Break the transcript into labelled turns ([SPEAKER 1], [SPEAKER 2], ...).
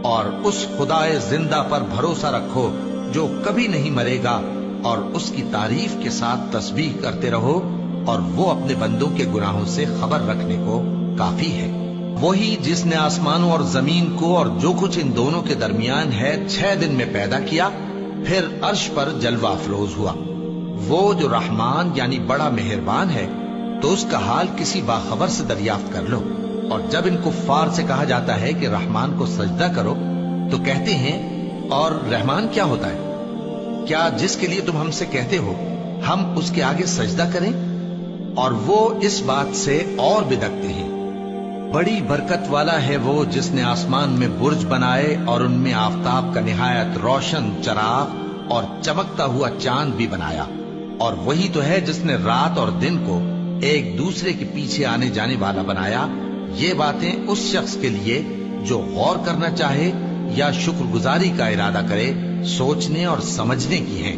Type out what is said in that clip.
[SPEAKER 1] اور اس خدائے زندہ پر بھروسہ رکھو جو کبھی نہیں مرے گا، اور اس کی تعریف کے ساتھ تسبیح کرتے رہو، اور وہ اپنے بندوں کے گناہوں سے خبر رکھنے کو کافی ہے۔ وہی جس نے آسمانوں اور زمین کو اور جو کچھ ان دونوں کے درمیان ہے 6 دن میں پیدا کیا، پھر عرش پر جلوہ افروز ہوا۔ وہ جو رحمان یعنی بڑا مہربان ہے، تو اس کا حال کسی باخبر سے دریافت کر لو۔ اور جب ان کفار سے کہا جاتا ہے کہ رحمان کو سجدہ کرو، تو کہتے ہیں اور رحمان کیا ہوتا ہے؟ کیا جس کے لیے تم ہم سے کہتے ہو ہم اس کے آگے سجدہ کریں؟ اور وہ اس بات سے اور بدکتے ہیں۔ بڑی برکت والا ہے وہ جس نے آسمان میں برج بنائے اور ان میں آفتاب کا نہایت روشن چراغ اور چمکتا ہوا چاند بھی بنایا۔ اور وہی تو ہے جس نے رات اور دن کو ایک دوسرے کے پیچھے آنے جانے والا بنایا۔ یہ باتیں اس شخص کے لیے جو غور کرنا چاہے یا شکر گزاری کا ارادہ کرے، سوچنے اور سمجھنے کی ہیں۔